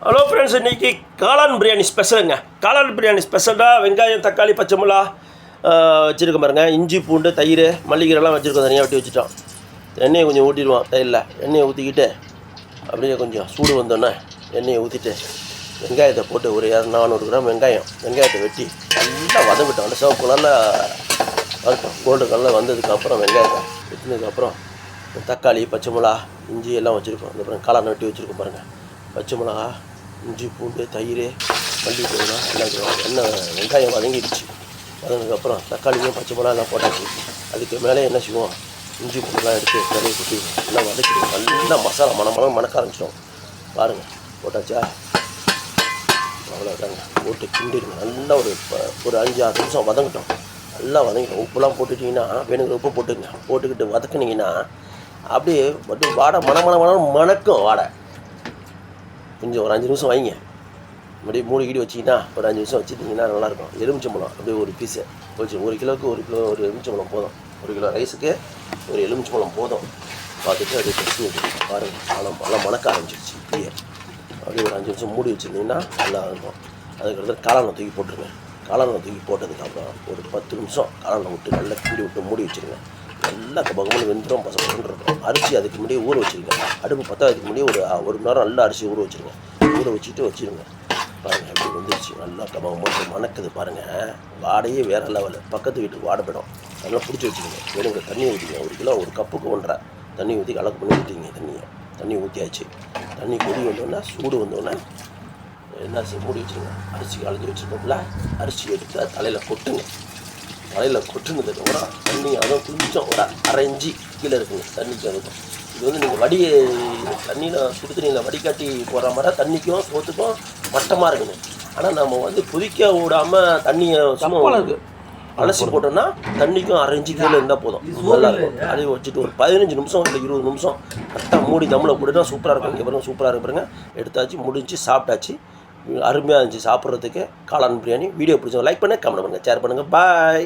Hello friends, இன்றைக்கி காளான் பிரியாணி ஸ்பெஷலுங்க. காளான் பிரியாணி ஸ்பெஷலாக வெங்காயம், தக்காளி, பச்சை மிளகா வச்சுருக்க பாருங்க. இஞ்சி, பூண்டு, தயிர், மல்லிகீரைலாம் வச்சுருக்கோம். தனியாக வெட்டி வச்சுட்டோம். எண்ணெயை கொஞ்சம் ஊற்றிடுவோம். தயிரில் எண்ணெயை ஊற்றிக்கிட்டு அப்படியே கொஞ்சம் சூடு வந்தோன்னே எண்ணெயை ஊற்றிட்டு வெங்காயத்தை போட்டு ஒரு 400 கிராம் வெங்காயத்தை வெட்டி நல்லா வதங்கிட்டோம். அந்த சிவப்பு கலரில் வதட்டோம். கோல்டு கலரில் வந்ததுக்கப்புறம் வெங்காயத்தை வெட்டினதுக்கப்புறம் தக்காளி, பச்சை மிளகா, இஞ்சி எல்லாம் வச்சுருக்கோம். அப்புறம் காளான் வெட்டி வச்சுருக்கோம் பாருங்கள். பச்சை மிளகா, இஞ்சி, பூண்டு, தயிர், மல்லி தூள்லாம் எல்லாம் எண்ணெய் வெங்காயம் வதங்கிடுச்சு. வதங்கினதுக்கப்புறம் தக்காளியும் பச்சை மிளகா எல்லாம் போட்டாச்சு. அதுக்கு மேலே என்ன செய்வோம், இஞ்சி பூண்டுலாம் எடுத்து கரையை குட்டி எல்லாம் வதக்கிடுவோம். நல்லா மசாலா மணக்க ஆரம்பிச்சிடும் பாருங்கள். போட்டாச்சா, அவ்வளோதாங்க. போட்டு கிண்டிடுங்க. நல்லா ஒரு 5-6 நிமிஷம் வதங்கிட்டோம். நல்லா வதங்கிட்டோம். உப்புலாம் போட்டுட்டிங்கன்னா வேணுங்கிற உப்பு போட்டுங்க. போட்டுக்கிட்டு வதக்குனிங்கன்னா அப்படியே மட்டும் வாடை மணக்கும் வாடை. கொஞ்சம் ஒரு 5 நிமிஷம் வைங்க. அப்படியே 3 கீடி வச்சிங்கன்னா ஒரு 5 நிமிஷம் வச்சுட்டிங்கன்னா நல்லாயிருக்கும். எலுமிச்சம்பழம் அப்படியே ஒரு பீஸு வச்சு 1 கிலோவுக்கு 1 கிலோ ஒரு எலுமிச்சம்பழம் போதும். 1 கிலோ ரைஸுக்கு ஒரு எலுமிச்சம்பழம் போதும். பார்த்துட்டு அப்படியே டெஸ்ட் வச்சுருக்கோம் பாருங்கள். நல்லா மணக்க ஆரம்பிச்சிருச்சு. இப்படியே அப்படியே ஒரு 5 நிமிஷம் மூடி வச்சுருந்தீங்கன்னா நல்லா இருக்கும். அதுக்கடுத்து காளானை தூக்கி போட்டுருங்க. காளானை தூக்கி போட்டதுக்கப்புறம் ஒரு 10 நிமிஷம் காளானை விட்டு நல்லா கிண்டி விட்டு மூடி வச்சுருங்க. நல்லா பகமான வெந்துடும். இருக்கும். அரிசி அதுக்கு முன்னாடியே ஊற வச்சுருங்க. அடுப்பு பற்றாததுக்கு முன்னாடியே ஒரு மணி நேரம் நல்லா அரிசி ஊற வச்சுருங்க. ஊற வச்சுருங்க. பாருங்கள் அப்படி வந்துருச்சு. நல்லா கபகமாக மணக்குது பாருங்கள். வாடையே வேறு லெவலில். பக்கத்து வீட்டுக்கு வாடை போயிடும். நல்லா பிடிச்சி வச்சுருங்க. வேணுங்க தண்ணி ஊற்றிங்க. 1 கிலோ 1 கப்புக்கு 1.5 தண்ணி ஊற்றி கலக்கு பண்ணி ஊற்றிங்க. தண்ணி ஊற்றியாச்சு. தண்ணி கொதி வந்தோடனே சூடு வந்தோடனே என்ன மூடி வச்சுருங்க. அரிசி கலந்து வச்சுருக்கோம்ல, அரிசி எடுத்து தலையில் கொட்டுங்க. தலையில் கொட்டுனதுக்கப்புறம் தண்ணி அதுவும் கொஞ்சம் ஒரு 1/2 இன்ச்சு கீழே இருக்குங்க தண்ணிக்கு. அதுக்கும் இது நீங்கள் தண்ணியில் சுடு தண்ணியில் வடிகாட்டி போடுற மாதிரி தண்ணிக்கும் சோத்துக்கும் மட்டமாக இருக்குங்க. ஆனால் நம்ம கொதிக்க விடாமல் தண்ணியை சும்மா அலசி போட்டோம்னா தண்ணிக்கும் 1/2 இன்ச்சு கீழே இருந்தால் போதும். நல்லா இருக்கும். அதை வச்சுட்டு ஒரு 15 நிமிஷம் இல்லை 20 நிமிஷம் கரெக்டாக மூடி தம்மில் போட்டுட்டா சூப்பராக இருக்கும். இங்கே பாருங்கள், சூப்பராக இருக்கு பாருங்கள். எடுத்தாச்சு, முடிஞ்சு சாப்பிட்டாச்சு. அருமையாக இருந்துச்சு சாப்பிட்றதுக்கு காளான் பிரியாணி. வீடியோ பிடிச்சவங்க லைக் பண்ணுங்கள், கமெண்ட் பண்ணுங்கள், ஷேர் பண்ணுங்கள். பாய்.